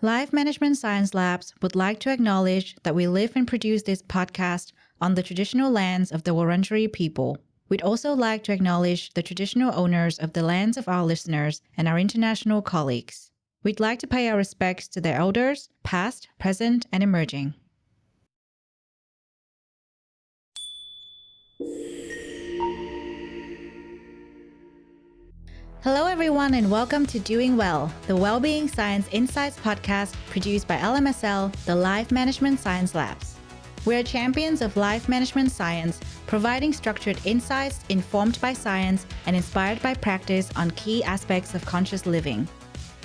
Life Management Science Labs would like to acknowledge that we live and produce this podcast on the traditional lands of the Wurundjeri people. We'd also like to acknowledge the traditional owners of the lands of our listeners and our international colleagues. We'd like to pay our respects to their elders, past, present, and emerging. Hello, everyone, and welcome to Doing Well, the Wellbeing Science Insights Podcast produced by LMSL, the Life Management Science Labs. We're champions of life management science, providing structured insights informed by science and inspired by practice on key aspects of conscious living.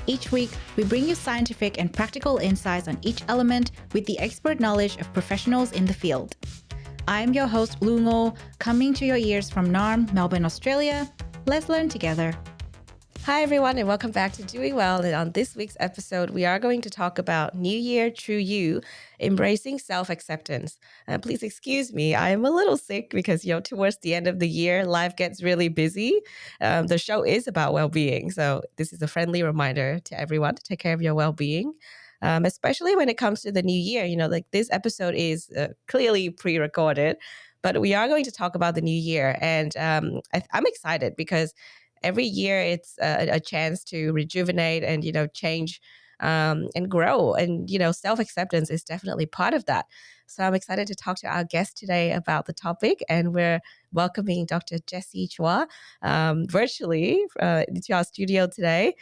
Each week, we bring you scientific and practical insights on each element with the expert knowledge of professionals in the field. I'm your host, Lu Ngo, coming to your ears from Naarm, Melbourne, Australia. Let's learn together. Hi, everyone, and welcome back to Doing Well. And on this week's episode, we are going to talk about New Year, True You, embracing self-acceptance. Please excuse me, I am a little sick because, towards the end of the year, life gets really busy. The show is about well-being. So this is a friendly reminder to everyone to take care of your well-being. Especially when it comes to the new year, this episode is clearly pre-recorded, but we are going to talk about the new year. And I'm excited because every year it's a chance to rejuvenate and, change and grow. And, self-acceptance is definitely part of that. So I'm excited to talk to our guest today about the topic. And we're welcoming Dr. Jessie Chua virtually into our studio today.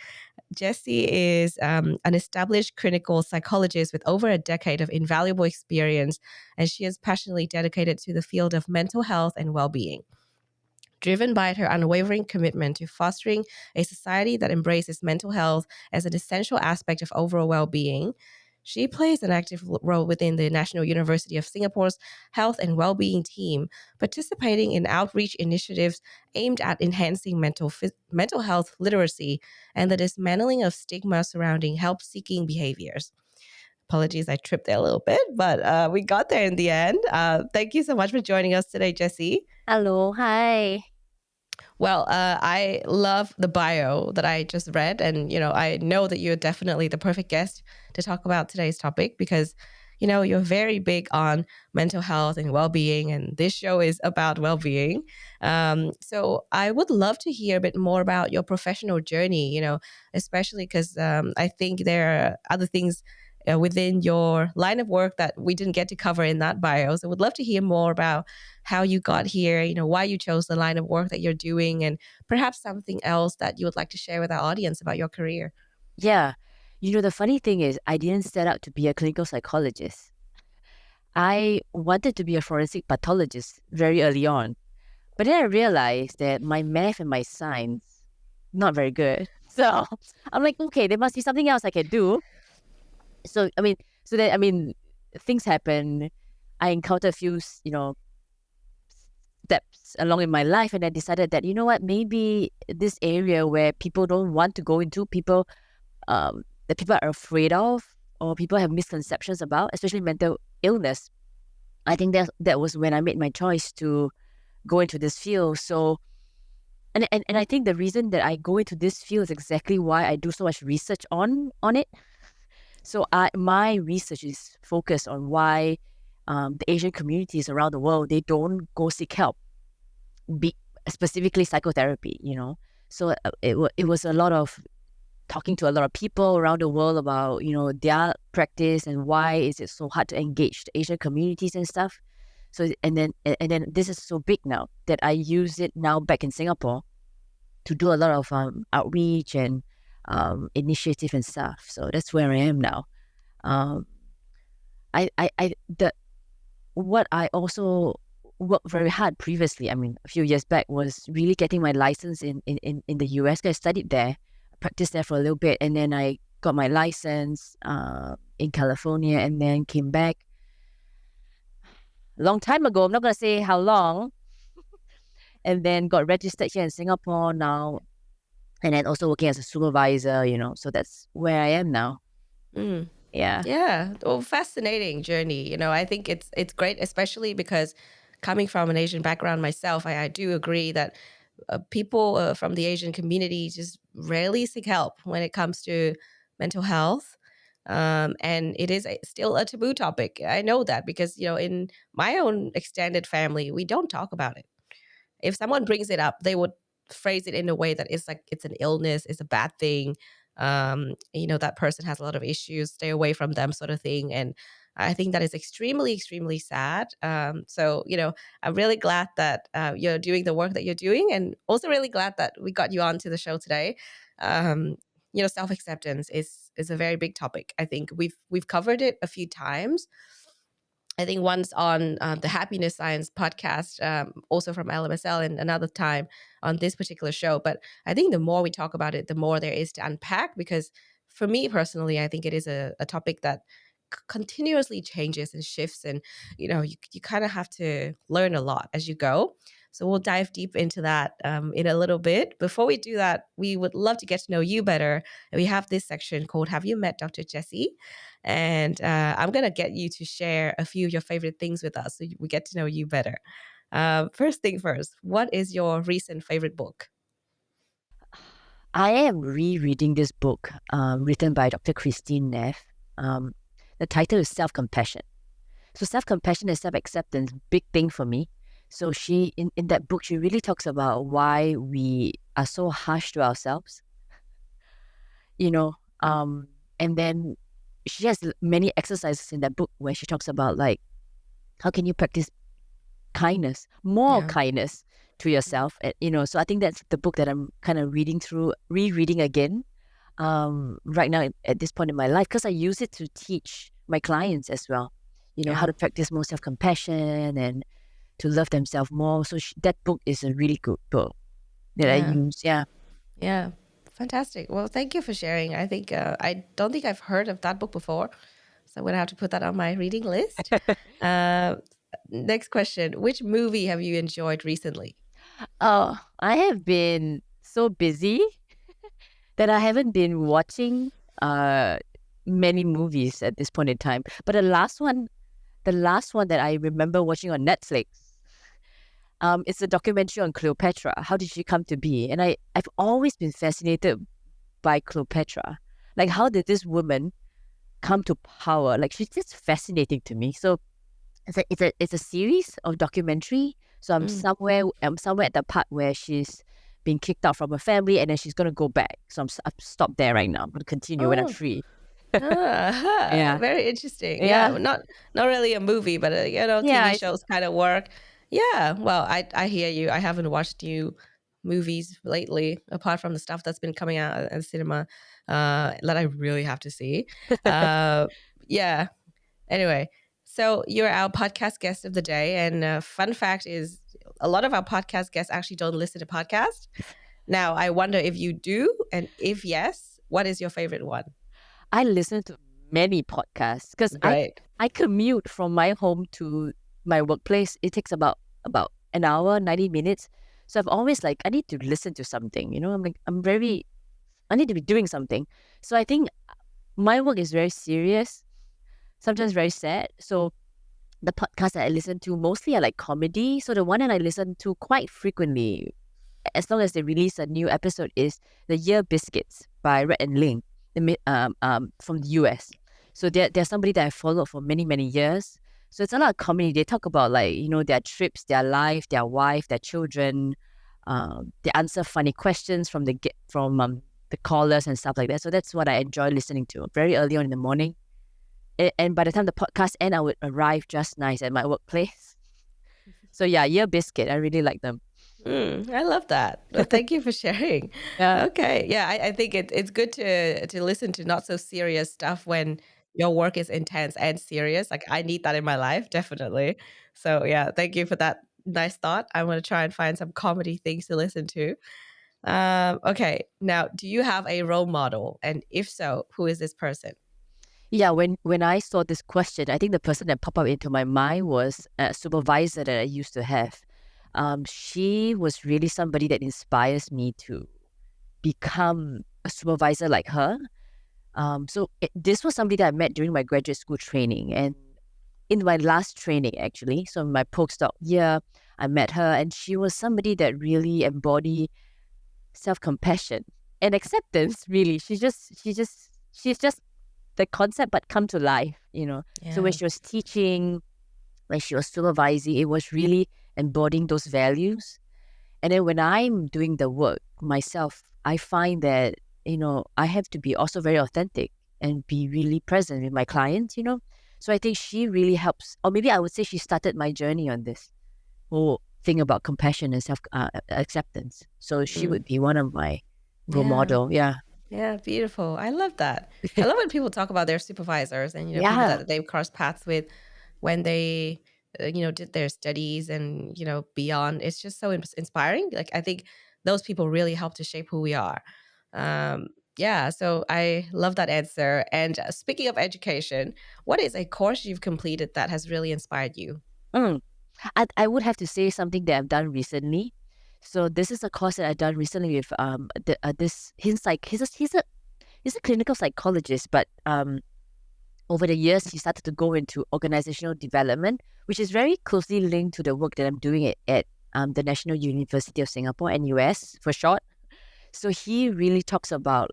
Jessie is an established clinical psychologist with over a decade of invaluable experience, and she is passionately dedicated to the field of mental health and well-being. Driven by her unwavering commitment to fostering a society that embraces mental health as an essential aspect of overall well-being, she plays an active role within the National University of Singapore's Health and Wellbeing team, participating in outreach initiatives aimed at enhancing mental health literacy and the dismantling of stigma surrounding help-seeking behaviors. Apologies, I tripped there a little bit, but we got there in the end. Thank you so much for joining us today, Jessie. Hello, hi. Well, I love the bio that I just read. And, I know that you're definitely the perfect guest to talk about today's topic because, you're very big on mental health and well-being. And this show is about well-being. So I would love to hear a bit more about your professional journey, especially because I think there are other things within your line of work that we didn't get to cover in that bio. So would love to hear more about how you got here, why you chose the line of work that you're doing, and perhaps something else that you would like to share with our audience about your career. Yeah. The funny thing is, I didn't set out to be a clinical psychologist. I wanted to be a forensic pathologist very early on. But then I realized that my math and my science, not very good. So I'm like, okay, there must be something else I can do. So, things happen. I encountered a few, steps along in my life, and I decided that, maybe this area where people don't want to go into, that people are afraid of, or people have misconceptions about, especially mental illness. I think that was when I made my choice to go into this field. So, and I think the reason that I go into this field is exactly why I do so much research on it. So my research is focused on why the Asian communities around the world, they don't go seek help, specifically psychotherapy, So it was a lot of talking to a lot of people around the world about, their practice and why is it so hard to engage the Asian communities and stuff. So, and then this is so big now that I use it now back in Singapore to do a lot of outreach and initiative and stuff. So that's where I am now. What I also worked very hard previously, a few years back, was really getting my license in the US. I studied there, practiced there for a little bit, and then I got my license in California, and then came back a long time ago. I'm not going to say how long. And then got registered here in Singapore now, and then also working as a supervisor, so that's where I am now. Yeah. Well, fascinating journey. I think it's great, especially because coming from an Asian background myself, I do agree that people from the Asian community just rarely seek help when it comes to mental health. And it is still a taboo topic. I know that because, in my own extended family, we don't talk about it. If someone brings it up, they would phrase it in a way that it's like it's an illness, it's a bad thing. That person has a lot of issues, stay away from them, sort of thing. And I think that is extremely, extremely sad. So, I'm really glad that you're doing the work that you're doing, and also really glad that we got you onto the show today. Um, Self acceptance is a very big topic. I think we've covered it a few times. I think once on the Happiness Science podcast, also from LMSL, and another time on this particular show. But I think the more we talk about it, the more there is to unpack, because for me personally, I think it is a topic that continuously changes and shifts. And, you kind of have to learn a lot as you go. So we'll dive deep into that in a little bit. Before we do that, we would love to get to know you better. We have this section called Have You Met Dr. Jessie? And I'm going to get you to share a few of your favorite things with us so we get to know you better. First thing first, what is your recent favorite book? I am rereading this book written by Dr. Christine Neff. The title is Self-Compassion. So self-compassion and self-acceptance, big thing for me. So she, in that book, she really talks about why we are so harsh to ourselves, and then she has many exercises in that book where she talks about like, how can you practice kindness, more kindness to yourself? And, so I think that's the book that I'm kind of rereading again right now at this point in my life, because I use it to teach my clients as well, how to practice more self-compassion and to love themselves more. So that book is a really good book that I use. Yeah. Fantastic. Well, thank you for sharing. I think I don't think I've heard of that book before, so I'm going to have to put that on my reading list. Next question. Which movie have you enjoyed recently? Oh, I have been so busy that I haven't been watching many movies at this point in time. But the last one that I remember watching on Netflix, it's a documentary on Cleopatra. How did she come to be? And I've always been fascinated by Cleopatra. Like, how did this woman come to power? Like, she's just fascinating to me. So it's a series of documentary. So I'm somewhere at the part where she's been kicked out from her family, and then she's gonna go back. So I've stopped there right now. I'm gonna continue when I'm free. Yeah, very interesting. Yeah, not really a movie, but TV shows kind of work. Yeah, well, I hear you. I haven't watched new movies lately, apart from the stuff that's been coming out at the cinema that I really have to see. Yeah. Anyway, so you're our podcast guest of the day, and fun fact is, a lot of our podcast guests actually don't listen to podcasts. Now, I wonder if you do, and if yes, what is your favorite one? I listen to many podcasts because I commute from my home to my workplace. It takes about an hour, 90 minutes. So I've always I need to listen to something, I'm like, I need to be doing something. So I think my work is very serious, sometimes very sad. So the podcasts that I listen to mostly are like comedy. So the one that I listen to quite frequently, as long as they release a new episode, is The Year Biscuits by Red and Ling, from the US. So they're somebody that I followed for many, many years. So it's a lot of comedy. They talk about their trips, their life, their wife, their children. They answer funny questions from the callers and stuff like that. So that's what I enjoy listening to very early on in the morning. And by the time the podcast ends, I would arrive just nice at my workplace. So yeah, Year Biscuit, I really like them. I love that. Well, thank you for sharing. Okay. Yeah, I think it's good to listen to not so serious stuff when your work is intense and serious. Like, I need that in my life, definitely. So yeah, thank you for that nice thought. I'm going to try and find some comedy things to listen to. Okay. Now, do you have a role model? And if so, who is this person? Yeah, when I saw this question, I think the person that popped up into my mind was a supervisor that I used to have. She was really somebody that inspires me to become a supervisor like her. This was somebody that I met during my graduate school training, and in my last training, actually. So in my postdoc year, I met her, and she was somebody that really embodied self-compassion and acceptance. Really, she's just the concept, but come to life, So when she was teaching, when she was supervising, it was really embodying those values. And then when I'm doing the work myself, I find that, I have to be also very authentic and be really present with my clients, So I think she really helps, or maybe I would say she started my journey on this whole thing about compassion and self acceptance. So she would be one of my role model. Yeah. Yeah, beautiful. I love that. I love when people talk about their supervisors and people Yeah. that they've crossed paths with when they did their studies and beyond. It's just so inspiring. Like I think those people really help to shape who we are. Yeah, so I love that answer. And speaking of education, what is a course you've completed that has really inspired you? I would have to say something that I've done recently. So this is a course that I've done recently with he's a clinical psychologist, but over the years he started to go into organizational development, which is very closely linked to the work that I'm doing at the National University of Singapore, NUS for short. So he really talks about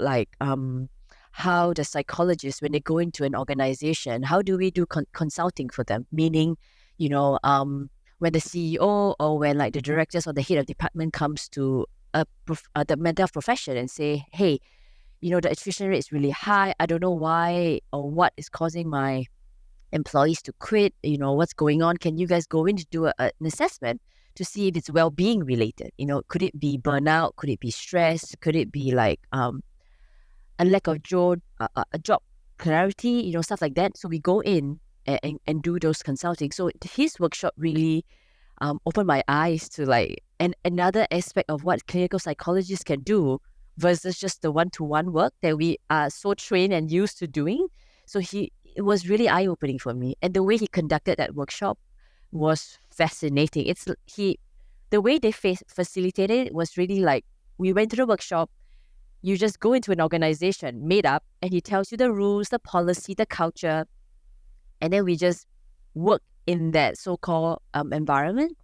how the psychologists, when they go into an organization, how do we do consulting for them? Meaning, when the CEO or when like the directors or the head of department comes to the mental health profession and say, hey, the attrition rate is really high. I don't know why or what is causing my employees to quit. What's going on? Can you guys go in to do an assessment to see if it's well-being related? Could it be burnout? Could it be stress? Could it be like a lack of job clarity? Stuff like that. So we go in and do those consulting. So his workshop really opened my eyes to another aspect of what clinical psychologists can do versus just the one-to-one work that we are so trained and used to doing. So it was really eye-opening for me. And the way he conducted that workshop was fascinating. The way they facilitated it was really like, we went to the workshop, you just go into an organization made up, and he tells you the rules, the policy, the culture, and then we just work in that so-called environment.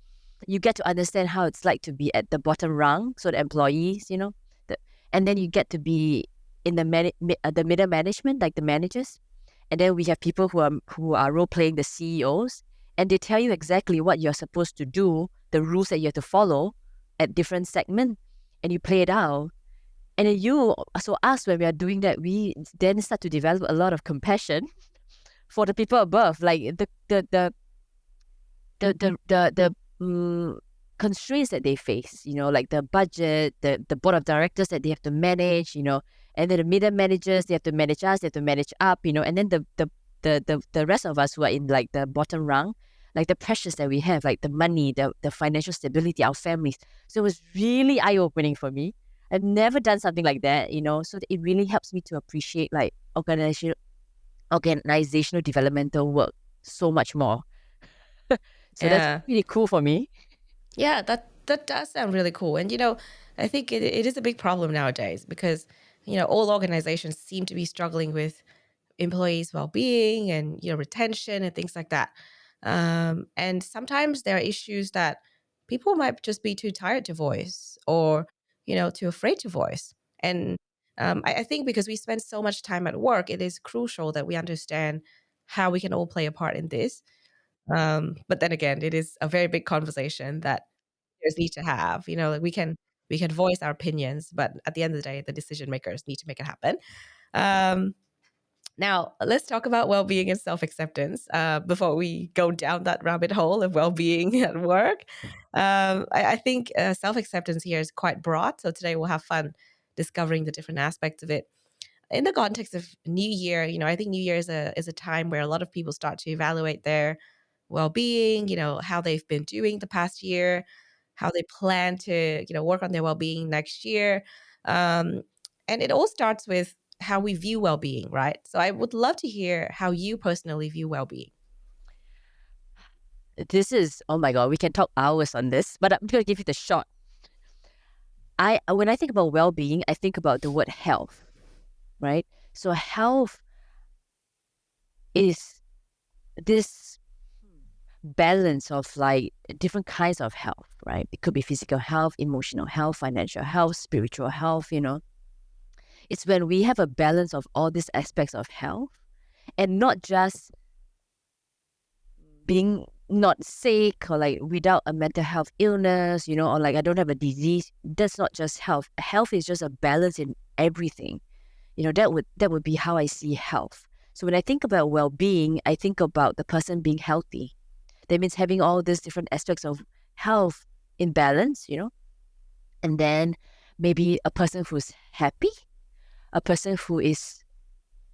You get to understand how it's like to be at the bottom rung, so the employees, and then you get to be in the middle management, like the managers. And then we have people who are role-playing the CEOs, and they tell you exactly what you're supposed to do, the rules that you have to follow at different segments, and you play it out. And then us, when we are doing that, we then start to develop a lot of compassion for the people above, like the constraints that they face, like the budget, the board of directors that they have to manage, and then the middle managers, they have to manage us, they have to manage up, and then the rest of us who are in like the bottom rung, like the pressures that we have, like the money, the financial stability, our families. So it was really eye-opening for me. I've never done something like that, so it really helps me to appreciate like organizational developmental work so much more. So that's really cool for me. Yeah, that does sound really cool. And, I think it is a big problem nowadays because, all organizations seem to be struggling with employees' well-being and, retention and things like that. And sometimes there are issues that people might just be too tired to voice or, too afraid to voice. And I think because we spend so much time at work, it is crucial that we understand how we can all play a part in this. But then again, it is a very big conversation that leaders need to have. Like we can voice our opinions, but at the end of the day, the decision makers need to make it happen. Now, let's talk about well-being and self-acceptance before we go down that rabbit hole of well-being at work. I think self-acceptance here is quite broad. So today we'll have fun discovering the different aspects of it. In the context of New Year, I think New Year is a time where a lot of people start to evaluate their well-being, how they've been doing the past year, how they plan to, work on their well-being next year. And it all starts with how we view well-being, right? So I would love to hear how you personally view well-being. This is, oh my God, we can talk hours on this, but I'm going to give you the short. When I think about well-being, I think about the word health, right? So health is this balance of like different kinds of health, right? It could be physical health, emotional health, financial health, spiritual health, It's when we have a balance of all these aspects of health and not just being not sick or like without a mental health illness, or like I don't have a disease. That's not just health. Health is just a balance in everything. That would be how I see health. So when I think about well-being, I think about the person being healthy. That means having all these different aspects of health in balance, and then maybe a person who's happy, a person who is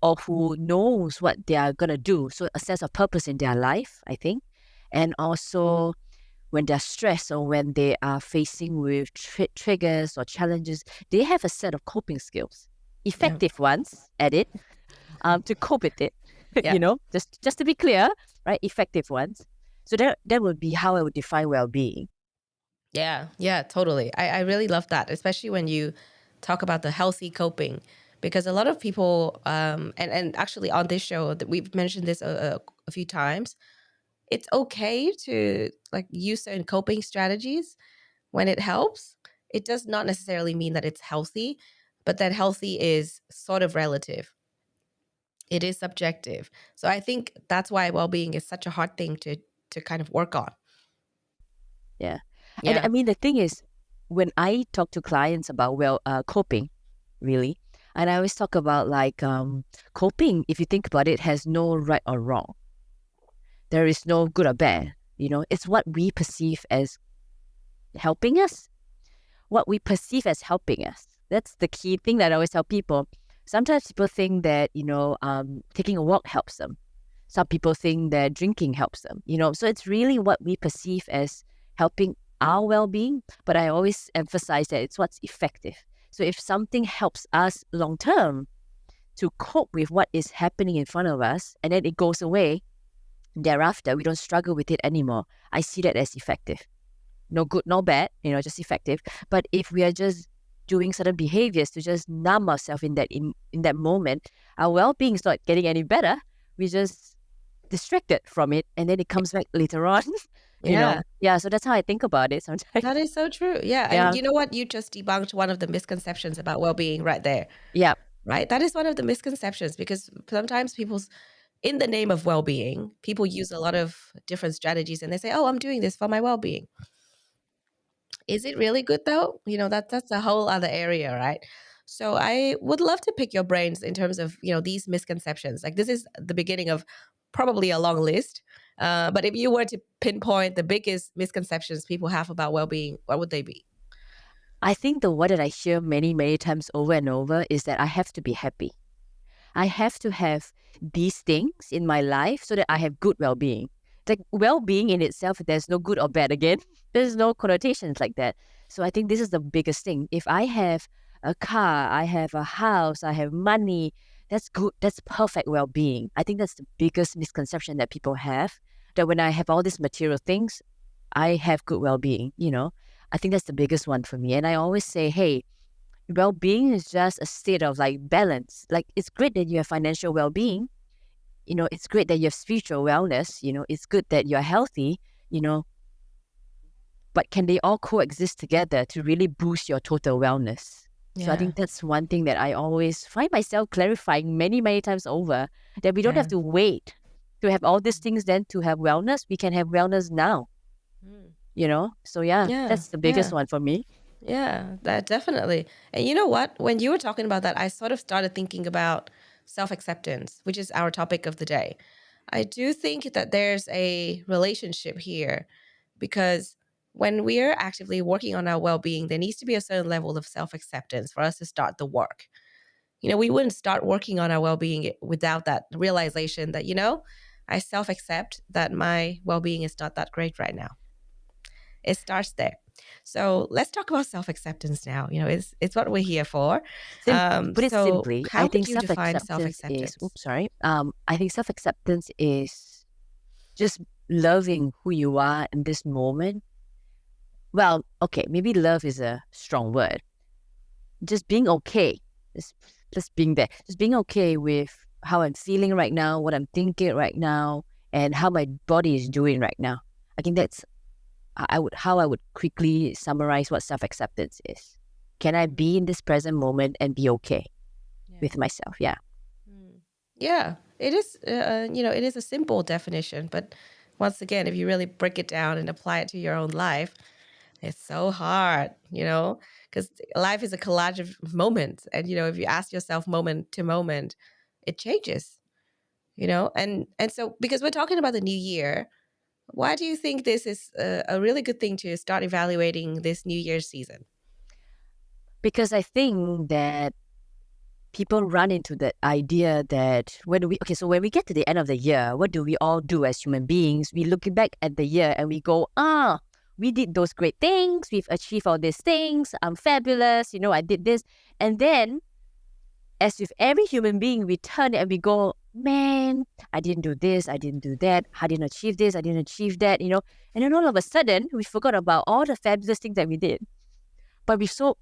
or who knows what they are going to do. So a sense of purpose in their life, I think. And also when they're stressed or when they are facing with triggers or challenges, they have a set of coping skills, effective ones at it, to cope with it, just to be clear, right? Effective ones. So that would be how I would define well-being. Yeah, totally. I really love that, especially when you talk about the healthy coping, because a lot of people, and actually on this show, that we've mentioned this a few times, it's okay to like use certain coping strategies when it helps. It does not necessarily mean that it's healthy, but that healthy is sort of relative. It is subjective. So I think that's why well-being is such a hard thing to kind of work on. Yeah. And I mean, the thing is, when I talk to clients about coping, really, and I always talk about like coping, if you think about it, has no right or wrong. There is no good or bad. It's what we perceive as helping us, what we perceive as helping us. That's the key thing that I always tell people. Sometimes people think that, taking a walk helps them. Some people think that drinking helps them, So it's really what we perceive as helping our well-being. But I always emphasize that it's what's effective. So if something helps us long-term to cope with what is happening in front of us, and then it goes away, thereafter, we don't struggle with it anymore. I see that as effective. No good, no bad, just effective. But if we are just doing certain behaviors to just numb ourselves in that moment, our well-being is not getting any better. We just distracted from it, and then it comes back later on. So that's how I think about it sometimes. That is so true. And you know what? You just debunked one of the misconceptions about well-being right there. Yeah. Right? That is one of the misconceptions, because sometimes in the name of well-being, people use a lot of different strategies and they say, oh, I'm doing this for my well-being. Is it really good though? That's a whole other area, right? So I would love to pick your brains in terms of, these misconceptions. Like, this is the beginning of probably a long list. But if you were to pinpoint the biggest misconceptions people have about well-being, what would they be? I think the one that I hear many, many times over and over is that I have to be happy. I have to have these things in my life so that I have good well-being. Like, well-being in itself, there's no good or bad again. There's no connotations like that. So I think this is the biggest thing. If I have a car, I have a house, I have money, that's good. That's perfect well-being. I think that's the biggest misconception that people have, that when I have all these material things, I have good well-being, I think that's the biggest one for me. And I always say, hey, well-being is just a state of like balance. Like, it's great that you have financial well-being. It's great that you have spiritual wellness. It's good that you're healthy, but can they all coexist together to really boost your total wellness? Yeah. So I think that's one thing that I always find myself clarifying many, many times over, that we don't have to wait to have all these things then to have wellness. We can have wellness now, So that's the biggest one for me. Yeah, that definitely. And you know what? When you were talking about that, I sort of started thinking about self-acceptance, which is our topic of the day. I do think that there's a relationship here, because when we're actively working on our well-being, there needs to be a certain level of self-acceptance for us to start the work. We wouldn't start working on our well-being without that realization that, I self-accept that my well-being is not that great right now. It starts there. So let's talk about self-acceptance now. It's what we're here for. Put it simply, how I think would you define self-acceptance? I think self-acceptance is just loving who you are in this moment. Well, okay, maybe love is a strong word. Just being okay. Just being there. Just being okay with how I'm feeling right now, what I'm thinking right now, and how my body is doing right now. I think that's how I would quickly summarize what self-acceptance is. Can I be in this present moment and be okay with myself? Yeah. it is, it is a simple definition, but once again, if you really break it down and apply it to your own life, it's so hard, because life is a collage of moments. And, if you ask yourself moment to moment, it changes, and so because we're talking about the new year, why do you think this is a really good thing to start evaluating this New Year's season? Because I think that people run into the idea that when we get to the end of the year, what do we all do as human beings? We look back at the year and we go, we did those great things. We've achieved all these things. I'm fabulous. I did this. And then, as with every human being, we turn and we go, man, I didn't do this. I didn't do that. I didn't achieve this. I didn't achieve that, And then all of a sudden, we forgot about all the fabulous things that we did. But we're so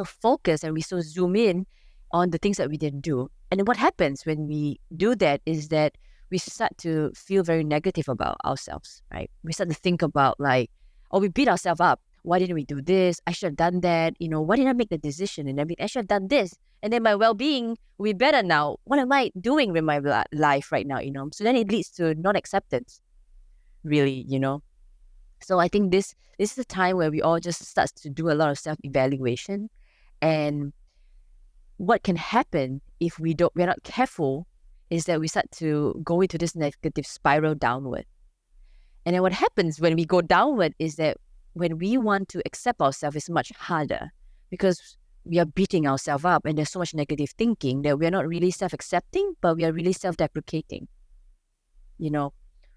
focused and we so zoom in on the things that we didn't do. And then what happens when we do that is that we start to feel very negative about ourselves, right? We start to think about we beat ourselves up. Why didn't we do this? I should have done that. Why didn't I make the decision? And I should have done this. And then my well-being will be better now. What am I doing with my life right now? So then it leads to non-acceptance, really, So I think this is the time where we all just start to do a lot of self-evaluation. And what can happen if we're not careful is that we start to go into this negative spiral downward. And then what happens when we go downward is that when we want to accept ourselves, it's much harder because we are beating ourselves up and there's so much negative thinking that we are not really self-accepting, but we are really self-deprecating,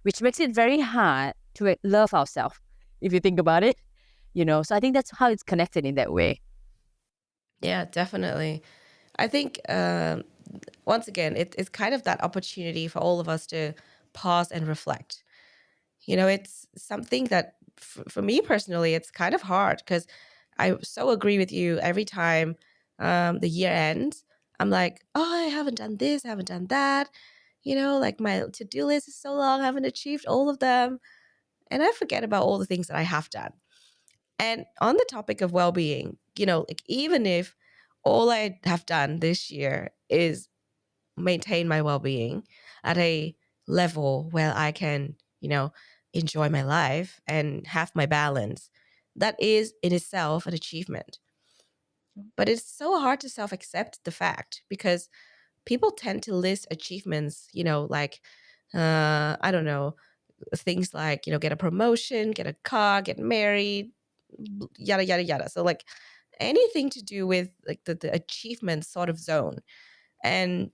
which makes it very hard to love ourselves, if you think about it, So I think that's how it's connected in that way. Yeah, definitely. I think, once again, it's kind of that opportunity for all of us to pause and reflect. It's something that for me personally, it's kind of hard because I so agree with you. Every time the year ends, I'm like, oh, I haven't done this, I haven't done that. Like my to-do list is so long, I haven't achieved all of them. And I forget about all the things that I have done. And on the topic of well-being, like even if all I have done this year is maintain my well-being at a level where I can, enjoy my life and have my balance, that is in itself an achievement. But it's so hard to self-accept the fact because people tend to list achievements, like, I don't know, things like, get a promotion, get a car, get married, yada, yada, yada. So like anything to do with like the achievement sort of zone. And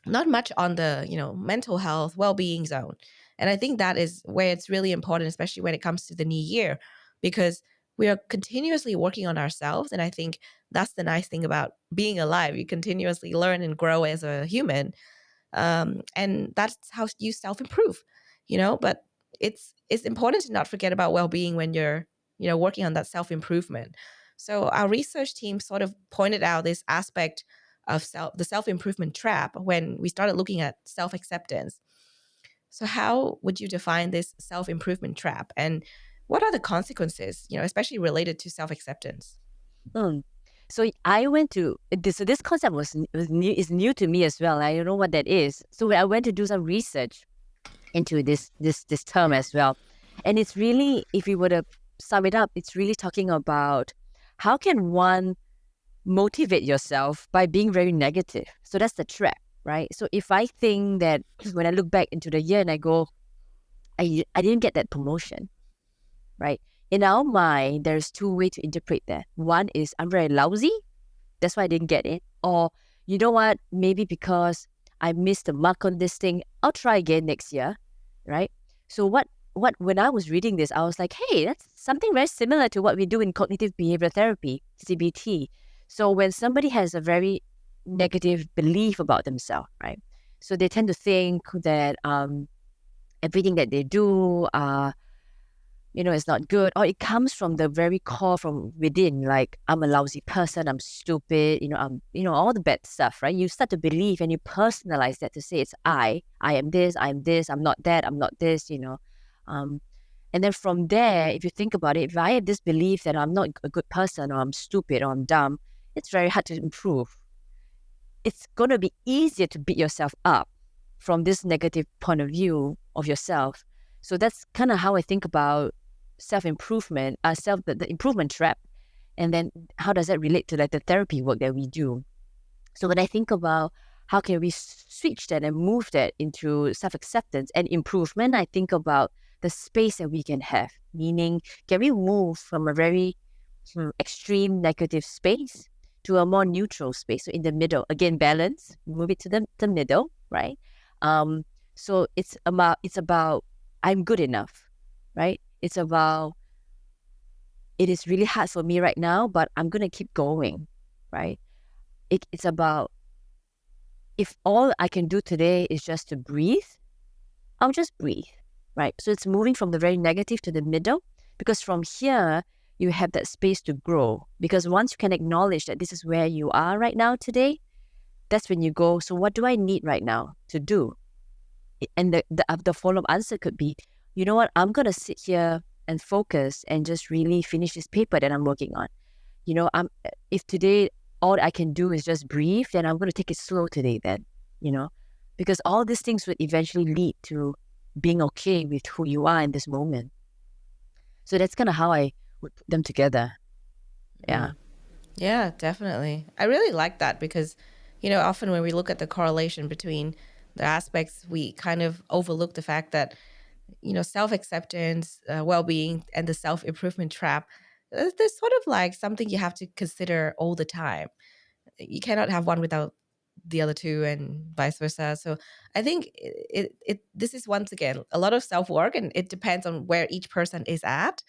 not much on the, mental health, well-being zone. And I think that is where it's really important, especially when it comes to the new year, because we are continuously working on ourselves. And I think that's the nice thing about being alive. You continuously learn and grow as a human. And that's how you self-improve, but it's important to not forget about well-being when you're, working on that self-improvement. So our research team sort of pointed out this aspect of the self-improvement trap when we started looking at self-acceptance. So how would you define this self-improvement trap, and what are the consequences, especially related to self-acceptance? So I went to this. So this concept is new to me as well. I don't know what that is. So I went to do some research into this term as well, and it's really, if we were to sum it up, it's really talking about how can one motivate yourself by being very negative. So that's the trap, right? So if I think that when I look back into the year and I go, I didn't get that promotion, right? In our mind, there's two ways to interpret that. One is I'm very lousy, that's why I didn't get it. Or you know what, maybe because I missed the mark on this thing, I'll try again next year, right? So what when I was reading this, I was like, hey, that's something very similar to what we do in cognitive behavioral therapy, CBT. So when somebody has a very negative belief about themselves, right? So they tend to think that everything that they do, is not good, or it comes from the very core from within, like I'm a lousy person, I'm stupid, I'm, all the bad stuff, right? You start to believe and you personalize that to say it's I am this, I'm not that, I'm not this, and then from there, if you think about it, if I have this belief that I'm not a good person, or I'm stupid, or I'm dumb, it's very hard to improve. It's going to be easier to beat yourself up from this negative point of view of yourself. So that's kind of how I think about self-improvement, the improvement trap. And then how does that relate to like the therapy work that we do? So when I think about how can we switch that and move that into self-acceptance and improvement, I think about the space that we can have. Meaning, can we move from a very extreme negative space to a more neutral space? So in the middle, again, balance, move it to the middle, right? So it's about I'm good enough, right? It's about it is really hard for me right now, but I'm gonna keep going, right? It's about if all I can do today is just to breathe, I'll just breathe, right? So it's moving from the very negative to the middle, because from here, you have that space to grow. Because once you can acknowledge that this is where you are right now today, that's when you go, so what do I need right now to do? And the follow-up answer could be, you know what, I'm going to sit here and focus and just really finish this paper that I'm working on. You know, if today all I can do is just breathe, then I'm going to take it slow today then, you know, because all these things would eventually lead to being okay with who you are in this moment. So that's kind of how I would put them together. Yeah. Yeah, definitely. I really like that because, you know, often when we look at the correlation between the aspects, we kind of overlook the fact that, you know, self-acceptance, well-being, and the self-improvement trap, there's sort of like something you have to consider all the time. You cannot have one without the other two and vice versa. So I think this is once again a lot of self-work, and it depends on where each person is at.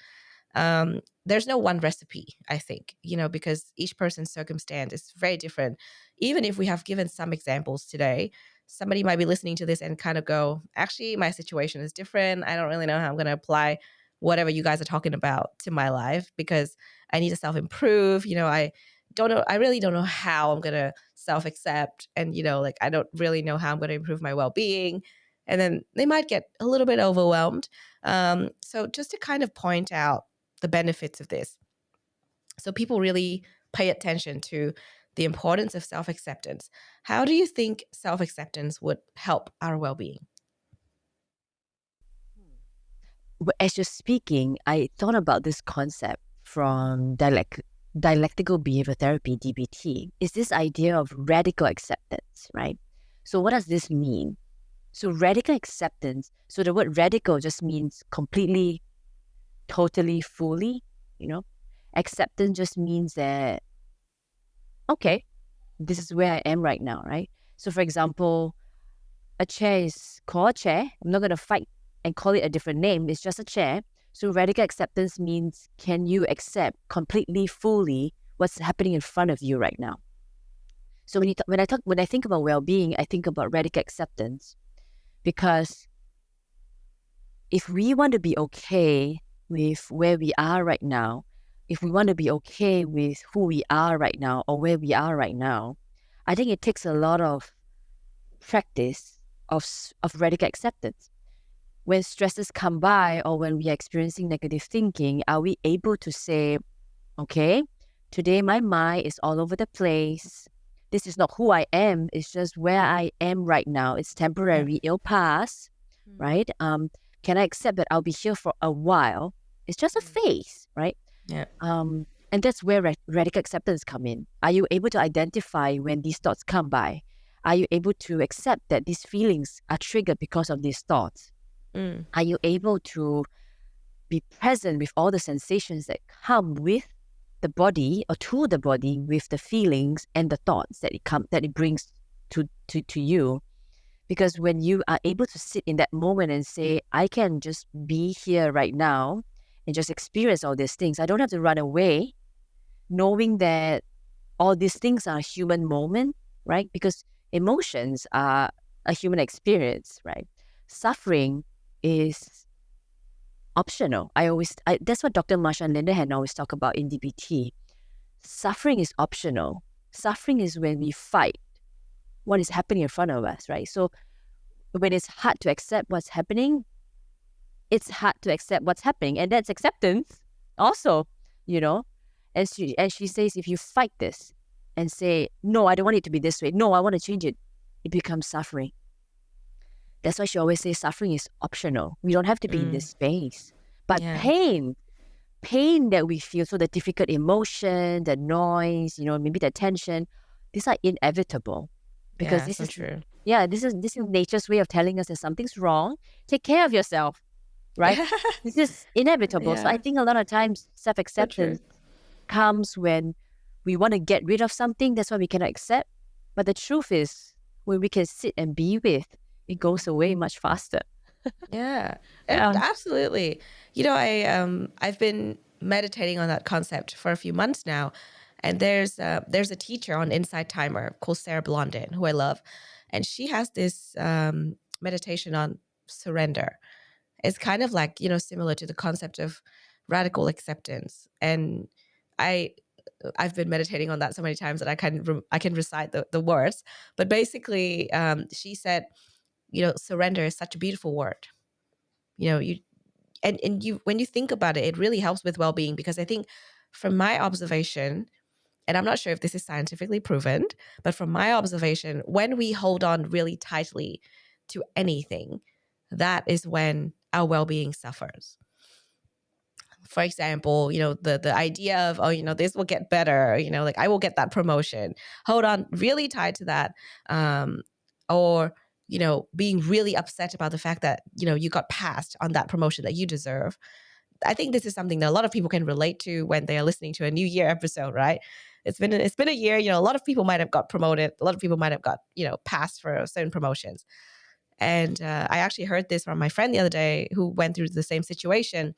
There's no one recipe, I think, you know, because each person's circumstance is very different. Even if we have given some examples today, somebody might be listening to this and kind of go, actually, my situation is different. I don't really know how I'm going to apply whatever you guys are talking about to my life because I need to self-improve. You know, I really don't know how I'm going to self-accept. And, you know, like, I don't really know how I'm going to improve my well-being. And then they might get a little bit overwhelmed. So just to kind of point out the benefits of this, so people really pay attention to the importance of self-acceptance. How do you think self-acceptance would help our well-being? As you're speaking, I thought about this concept from dialectical behavior therapy, DBT. Is this idea of radical acceptance, right? So what does this mean? So radical acceptance, so the word radical just means completely, totally, fully, you know? Acceptance just means that, okay, this is where I am right now, right? So for example, a chair is called a chair. I'm not going to fight and call it a different name. It's just a chair. So radical acceptance means, can you accept completely, fully what's happening in front of you right now? So when I think about well-being, I think about radical acceptance, because if we want to be okay with where we are right now, if we want to be okay with who we are right now or where we are right now, I think it takes a lot of practice of radical acceptance. When stresses come by or when we are experiencing negative thinking, are we able to say, okay, today my mind is all over the place. This is not who I am. It's just where I am right now. It's temporary. It'll pass, right? Can I accept that I'll be here for a while? It's just a phase, right? Yeah. And that's where radical acceptance come in. Are you able to identify when these thoughts come by? Are you able to accept that these feelings are triggered because of these thoughts? Are you able to be present with all the sensations that come with the body or to the body, with the feelings and the thoughts that it brings to you? Because when you are able to sit in that moment and say, I can just be here right now and just experience all these things, I don't have to run away, knowing that all these things are a human moment, right? Because emotions are a human experience, right? Suffering is optional. That's what Dr. Marsha and Linda had always talk about in DBT. Suffering is optional. Suffering is when we fight what is happening in front of us, right? So when it's hard to accept what's happening, it's hard to accept what's happening. And that's acceptance also, you know. As she says, if you fight this and say, no, I don't want it to be this way. No, I want to change it. It becomes suffering. That's why she always says suffering is optional. We don't have to be in this space. But Yeah. pain that we feel, so the difficult emotion, the noise, maybe the tension, these are inevitable. Because Yeah, this so is true. this is nature's way of telling us that something's wrong. Take care of yourself, right? This is inevitable. So I Yeah, think a lot of times so true. self-acceptance comes when we want to get rid of something. That's why we cannot accept. But the truth is, when we can sit and be with, it goes away much faster. Yeah, Yeah. absolutely. I've been meditating on that concept for a few months now, and there's a teacher on Inside Timer called Sarah Blondin who I love, and she has this meditation on surrender. It's kind of like similar to the concept of radical acceptance, and I've been meditating on that so many times that I can recite the words. But basically, she said, surrender is such a beautiful word. You and you when you think about it, it really helps with well-being, because I think from my observation, and I'm not sure if this is scientifically proven, but from my observation, when we hold on really tightly to anything, that is when our well-being suffers. For example, the idea of, this will get better, like I will get that promotion. Hold on really tight to that. Or, being really upset about the fact that, you got passed on that promotion that you deserve. I think this is something that a lot of people can relate to when they are listening to a New Year episode, right? It's been a year, a lot of people might have got promoted. A lot of people might have got, passed for certain promotions. And I actually heard this from my friend the other day who went through the same situation.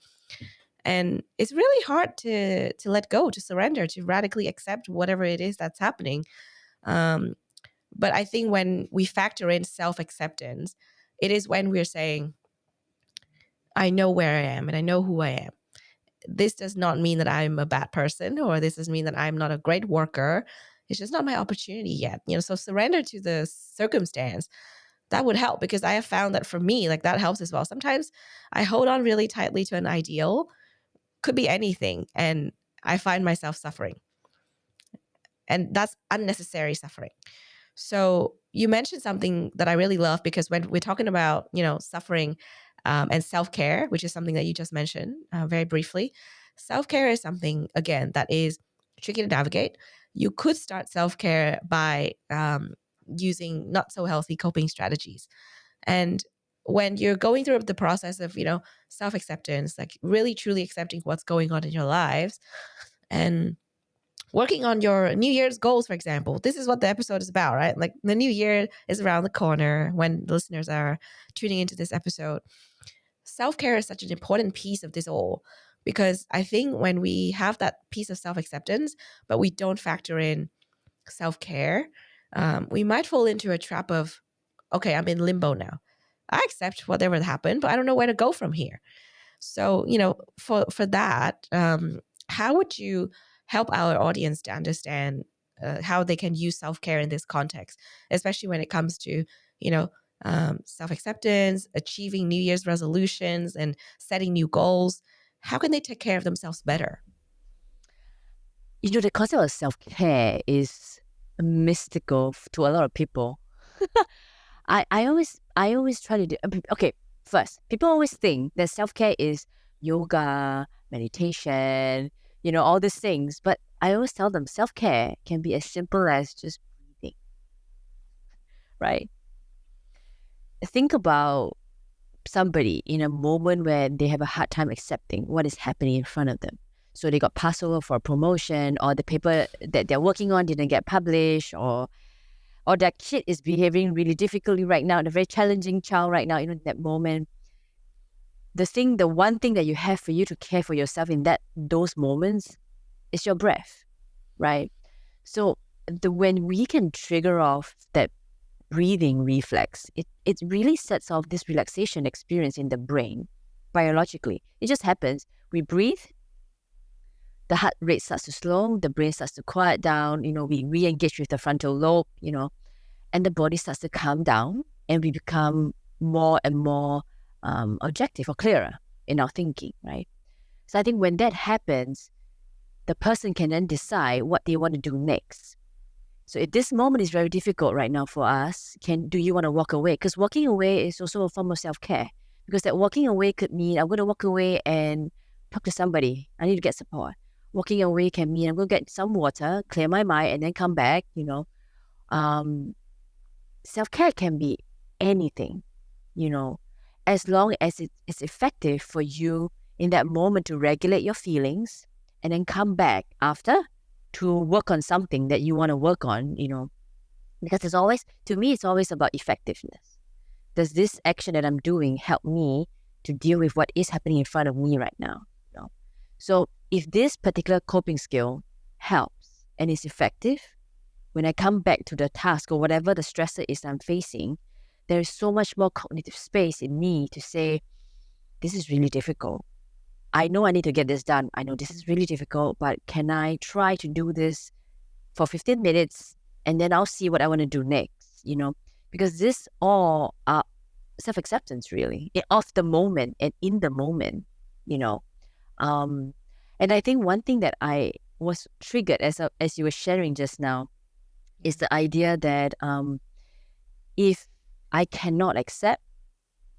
And it's really hard to let go, to surrender, to radically accept whatever it is that's happening. But I think when we factor in self-acceptance, it is when we're saying, I know where I am and I know who I am. This does not mean that I'm a bad person, or this doesn't mean that I'm not a great worker. It's just not my opportunity yet. So surrender to the circumstance. That would help, because I have found that for me, like, that helps as well. Sometimes I hold on really tightly to an ideal, could be anything, and I find myself suffering. And that's unnecessary suffering. So you mentioned something that I really love, because when we're talking about, suffering and self-care, which is something that you just mentioned very briefly, self-care is something, again, that is tricky to navigate. You could start self-care by using not so healthy coping strategies. And when you're going through the process of, self-acceptance, like really truly accepting what's going on in your lives and working on your New Year's goals, for example, this is what the episode is about, right? Like, the new year is around the corner when the listeners are tuning into this episode. Self-care is such an important piece of this all, because I think when we have that piece of self-acceptance, but we don't factor in self-care, we might fall into a trap of, okay, I'm in limbo now. I accept whatever happened, but I don't know where to go from here. So, for that, how would you help our audience to understand how they can use self-care in this context, especially when it comes to, self-acceptance, achieving New Year's resolutions, and setting new goals? How can they take care of themselves better? The concept of self-care is mystical to a lot of people. I always try to do, okay, first, people always think that self-care is yoga, meditation, all these things. But I always tell them self-care can be as simple as just breathing, right? Think about somebody in a moment where they have a hard time accepting what is happening in front of them. So they got passed over for a promotion, or the paper that they're working on didn't get published, or their kid is behaving really difficultly right now, a very challenging child right now, in that moment. The one thing that you have for you to care for yourself in those moments is your breath, right? So when we can trigger off that breathing reflex, it really sets off this relaxation experience in the brain biologically. It just happens. We breathe, the heart rate starts to slow, the brain starts to quiet down, we re-engage with the frontal lobe, and the body starts to calm down, and we become more and more objective or clearer in our thinking, right? So I think when that happens, the person can then decide what they want to do next. So if this moment is very difficult right now for us, do you want to walk away? Because walking away is also a form of self-care. Because that walking away could mean I'm going to walk away and talk to somebody. I need to get support. Walking away can mean I'm going to get some water, clear my mind, and then come back, Self-care can be anything, as long as it's effective for you in that moment to regulate your feelings and then come back after to work on something that you want to work on, because to me, it's always about effectiveness. Does this action that I'm doing help me to deal with what is happening in front of me right now? So if this particular coping skill helps and is effective, when I come back to the task or whatever the stressor is I'm facing, there is so much more cognitive space in me to say, this is really difficult. I know I need to get this done. I know this is really difficult, but can I try to do this for 15 minutes and then I'll see what I want to do next, Because this all are self-acceptance really, of the moment and in the moment, And I think one thing that I was triggered as you were sharing just now is the idea that if I cannot accept,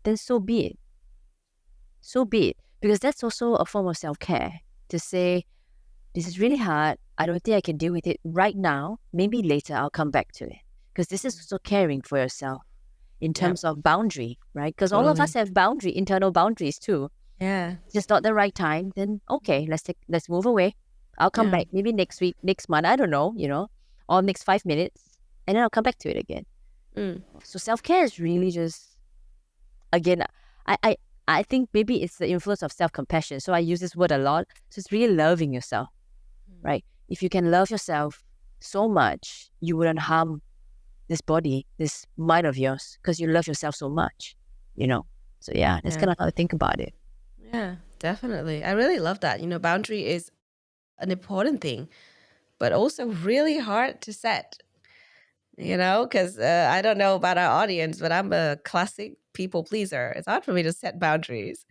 then so be it. So be it. Because that's also a form of self-care to say, this is really hard. I don't think I can deal with it right now. Maybe later I'll come back to it. Because this is also caring for yourself in terms of boundary, right? Because all of us have internal boundaries too. Yeah. It's just not the right time. Then okay, let's move away. I'll come back maybe next week, next month. I don't know, or next 5 minutes, and then I'll come back to it again. So self-care is really just, again, I think maybe it's the influence of self-compassion. So I use this word a lot. So it's really loving yourself, right? If you can love yourself so much, you wouldn't harm this body, this mind of yours, because you love yourself so much, So that's kind of how I think about it. Yeah, definitely. I really love that. Boundary is an important thing, but also really hard to set, because I don't know about our audience, but I'm a classic people pleaser. It's hard for me to set boundaries.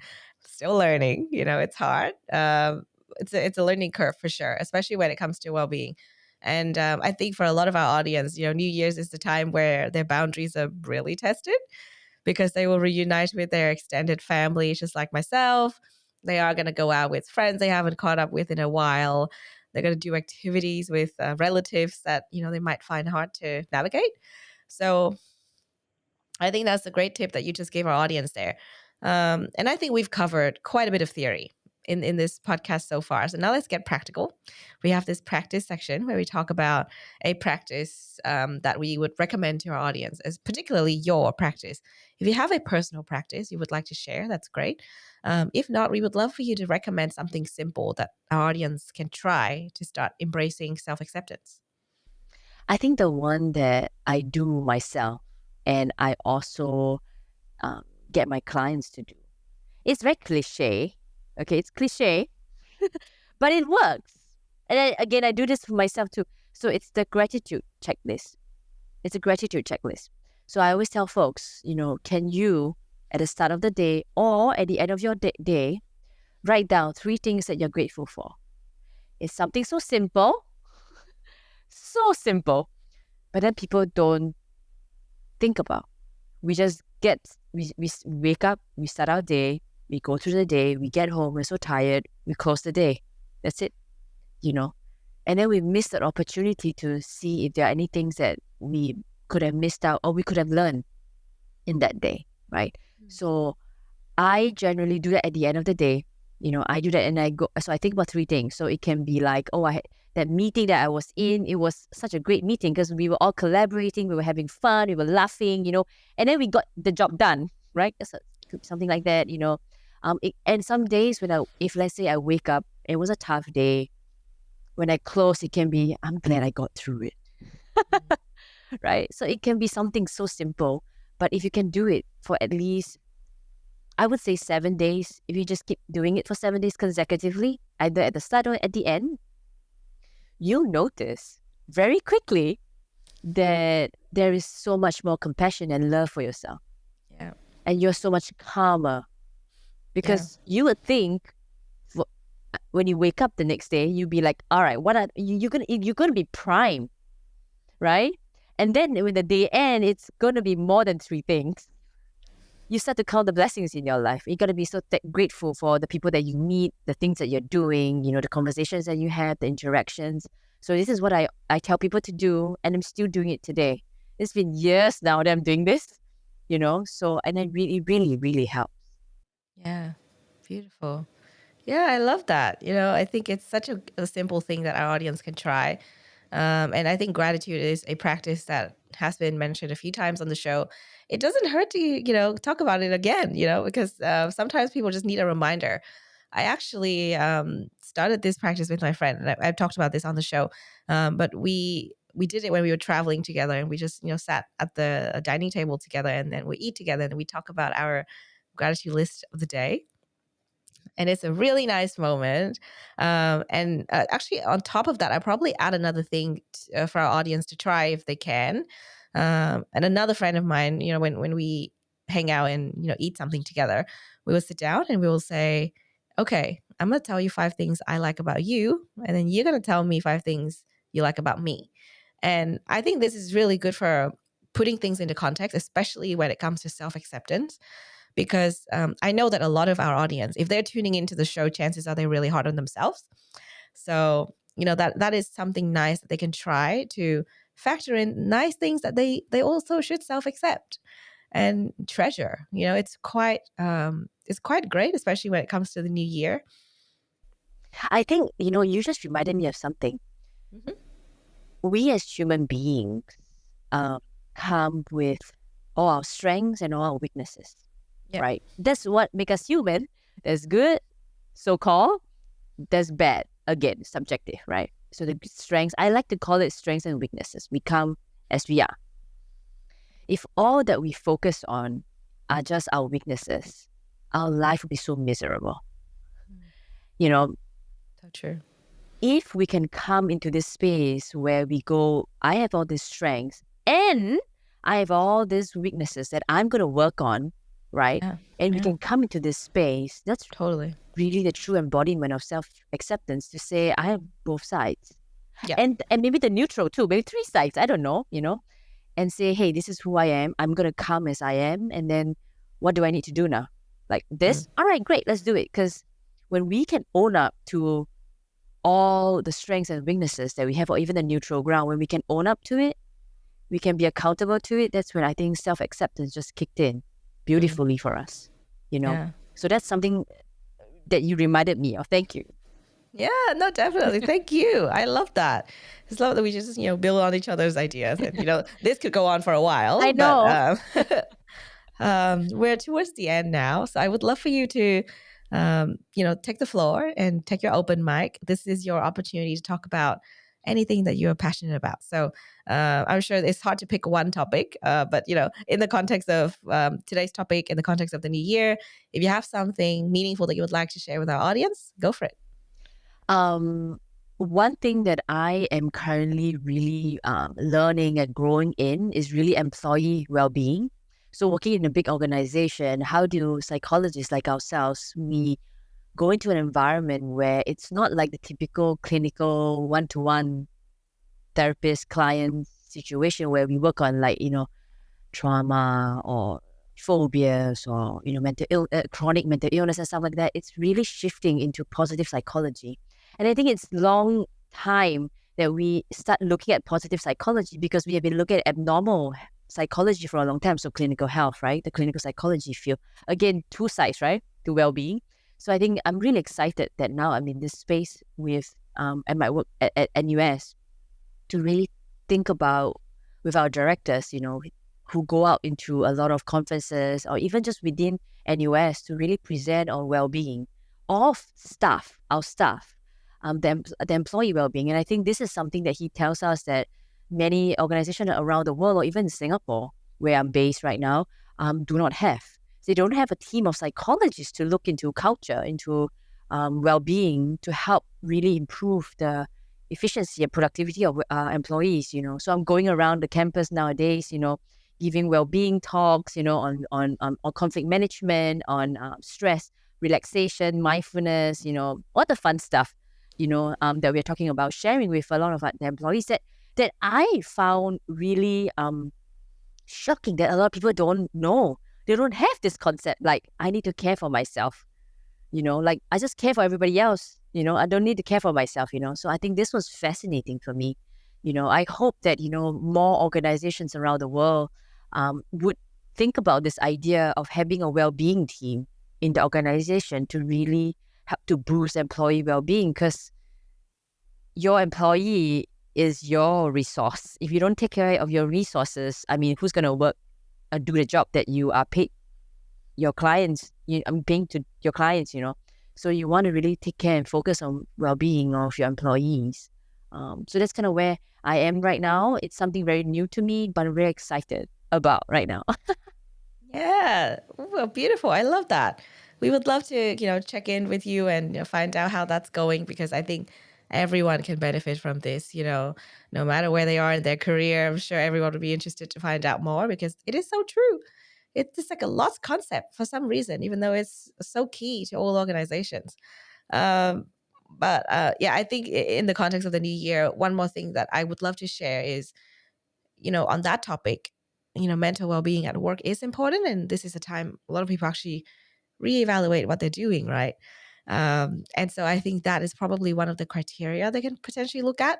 Still learning, it's hard. It's a learning curve for sure, especially when it comes to well-being. And I think for a lot of our audience, New Year's is the time where their boundaries are really tested because they will reunite with their extended family, just like myself. They are going to go out with friends they haven't caught up with in a while. They're going to do activities with relatives that, they might find hard to navigate. So I think that's a great tip that you just gave our audience there. And I think we've covered quite a bit of theory in this podcast so far. So now let's get practical. We have this practice section where we talk about a practice that we would recommend to our audience, as particularly your practice. If you have a personal practice you would like to share, that's great. If not, we would love for you to recommend something simple that our audience can try to start embracing self-acceptance. I think the one that I do myself and I also get my clients to do, it's very cliche. Okay, it's cliche, but it works. And then, again, I do this for myself too. So it's the gratitude checklist. It's a gratitude checklist. So I always tell folks, can you, at the start of the day or at the end of your day, write down 3 things that you're grateful for. It's something so simple, but then people don't think about. We just we wake up, we start our day, we go through the day, we get home, we're so tired, we close the day. That's it, And then we miss that opportunity to see if there are any things that we could have missed out or we could have learned in that day, right? So I generally do that at the end of the day. I do that and I go, so I think about 3 things. So it can be like, that meeting that I was in, it was such a great meeting because we were all collaborating, we were having fun, we were laughing, and then we got the job done, right? So something like that, and some days if let's say I wake up, it was a tough day. When I close, it can be, I'm glad I got through it, right? So it can be something so simple, but if you can do it for at least, I would say 7 days, if you just keep doing it for 7 days consecutively, either at the start or at the end, you'll notice very quickly that there is so much more compassion and love for yourself. Yeah. And you're so much calmer because you would think when you wake up the next day, you'd be like, all right, you're gonna be primed, right? And then when the day ends, it's going to be more than 3 things. You start to count the blessings in your life. You got to be so grateful for the people that you meet, the things that you're doing, the conversations that you have, the interactions. So this is what I tell people to do, and I'm still doing it today. It's been years now that I'm doing this, so, and it really, really, really helps. Yeah, beautiful. Yeah, I love that. I think it's such a simple thing that our audience can try. And I think gratitude is a practice that has been mentioned a few times on the show. It doesn't hurt to, talk about it again, because sometimes people just need a reminder. I actually started this practice with my friend, and I've talked about this on the show. But we did it when we were traveling together, and we just, sat at the dining table together, and then we eat together, and we talk about our gratitude list of the day. And it's a really nice moment. And actually, on top of that, I probably add another thing for our audience to try if they can. And another friend of mine, when we hang out and eat something together, we will sit down and we will say, "Okay, I'm going to tell you 5 things I like about you, and then you're going to tell me 5 things you like about me." And I think this is really good for putting things into context, especially when it comes to self-acceptance. Because I know that a lot of our audience, if they're tuning into the show, chances are they're really hard on themselves. So, that is something nice that they can try to factor in nice things that they also should self-accept and treasure. It's quite great, especially when it comes to the new year. I think, you just reminded me of something. Mhm. We as human beings come with all our strengths and all our weaknesses. Yeah. Right? That's what makes us human. There's good, so-called. There's bad. Again, subjective, right? So the strengths, I like to call it strengths and weaknesses. We come as we are. If all that we focus on are just our weaknesses, our life will be so miserable. So true. If we can come into this space where we go, I have all these strengths and I have all these weaknesses that I'm going to work on, right? Yeah. And we can come into this space. That's Totally really the true embodiment of self-acceptance, to say I have both sides. Yeah. And maybe the neutral too, maybe 3 sides, I don't know, and say, hey, this is who I am. I'm going to come as I am. And then what do I need to do now? Like this? All right, great. Let's do it. Because when we can own up to all the strengths and weaknesses that we have, or even the neutral ground, when we can own up to it, we can be accountable to it. That's when I think self-acceptance just kicked in beautifully for us, Yeah. So that's something that you reminded me of. Thank you. Yeah, no, definitely. Thank you. I love that. It's love that we just, build on each other's ideas. And, this could go on for a while. I know. But, we're towards the end now. So I would love for you to, take the floor and take your open mic. This is your opportunity to talk about anything that you're passionate about. So I'm sure it's hard to pick one topic, but, in the context of today's topic, in the context of the new year, if you have something meaningful that you would like to share with our audience, go for it. One thing that I am currently really learning and growing in is really employee well-being. So working in a big organization, how do psychologists like ourselves, we go into an environment where it's not like the typical clinical one-to-one therapist client situation where we work on trauma or phobias or chronic mental illness and stuff like that. It's really shifting into positive psychology. And I think it's long time that we start looking at positive psychology, because we have been looking at abnormal psychology for a long time. So clinical health, right? The clinical psychology field. Again, 2 sides, right? To well-being. So I think I'm really excited that now I'm in this space with at my work at NUS to really think about with our directors, who go out into a lot of conferences or even just within NUS to really present on well-being of staff, our staff. The employee well-being. And I think this is something that he tells us that many organizations around the world, or even in Singapore, where I'm based right now, do not have. They don't have a team of psychologists to look into culture, into well-being, to help really improve the efficiency and productivity of employees, So I'm going around the campus nowadays, giving well-being talks, on conflict management, on stress, relaxation, mindfulness, all the fun stuff, that we're talking about, sharing with a lot of the employees that that I found really shocking that a lot of people don't know. They don't have this concept like, I need to care for myself. Like I just care for everybody else. I don't need to care for myself. So I think this was fascinating for me. I hope that, more organizations around the world would think about this idea of having a well-being team in the organization to really help to boost employee well-being, because your employee is your resource. If you don't take care of your resources, I mean, who's going to work and do the job that you are paid your clients, I'm paying to your clients, So you want to really take care and focus on well-being of your employees. So that's kind of where I am right now. It's something very new to me, but I'm very excited about right now. Yeah. Well, beautiful. I love that. We would love to, check in with you and find out how that's going, because I think everyone can benefit from this, no matter where they are in their career. I'm sure everyone would be interested to find out more, because it is so true. It's just like a lost concept for some reason, even though it's so key to all organizations. But yeah, I think in the context of the new year, one more thing that I would love to share is, on that topic, mental well-being at work is important. And this is a time a lot of people actually reevaluate what they're doing, right? And so I think that is probably one of the criteria they can potentially look at.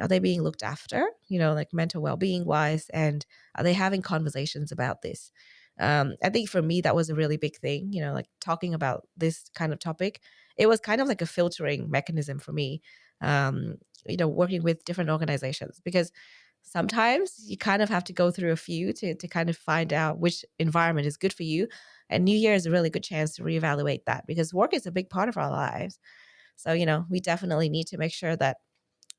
Are they being looked after, like mental well-being wise, and are they having conversations about this? I think for me, that was a really big thing, like talking about this kind of topic. It was kind of like a filtering mechanism for me, working with different organizations, because sometimes you kind of have to go through a few to kind of find out which environment is good for you. And New Year is a really good chance to reevaluate that, because work is a big part of our lives. So, we definitely need to make sure that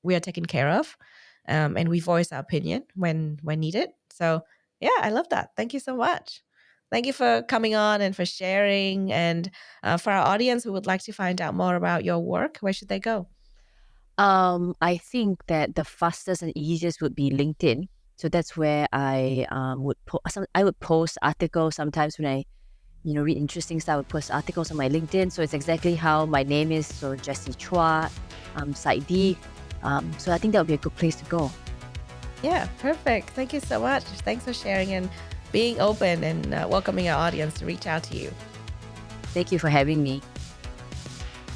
we are taken care of, and we voice our opinion when needed. So yeah, I love that. Thank you so much. Thank you for coming on and for sharing. And for our audience who would like to find out more about your work, where should they go? I think that the fastest and easiest would be LinkedIn. So that's where I would post articles sometimes when I read interesting stuff. I would post articles on my LinkedIn. So it's exactly how my name is. So Jessie Chua, PsyD. So I think that would be a good place to go. Yeah, perfect. Thank you so much. Thanks for sharing and being open and welcoming our audience to reach out to you. Thank you for having me.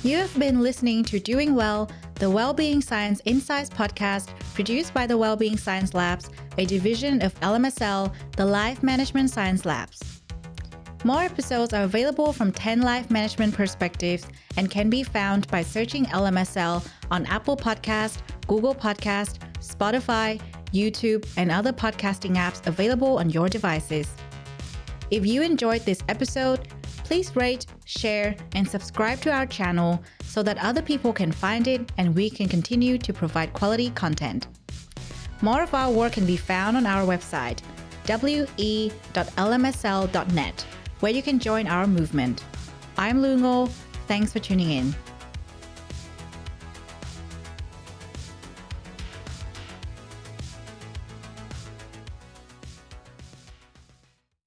You have been listening to Doing Well, the Wellbeing Science Insights Podcast, produced by the Wellbeing Science Labs, a division of LMSL, the Life Management Science Labs. More episodes are available from 10 life management perspectives and can be found by searching LMSL on Apple Podcast, Google Podcast, Spotify, YouTube, and other podcasting apps available on your devices. If you enjoyed this episode, please rate, share, and subscribe to our channel so that other people can find it and we can continue to provide quality content. More of our work can be found on our website, we.lmsl.net, where you can join our movement. I'm Lu Ngo. Thanks for tuning in.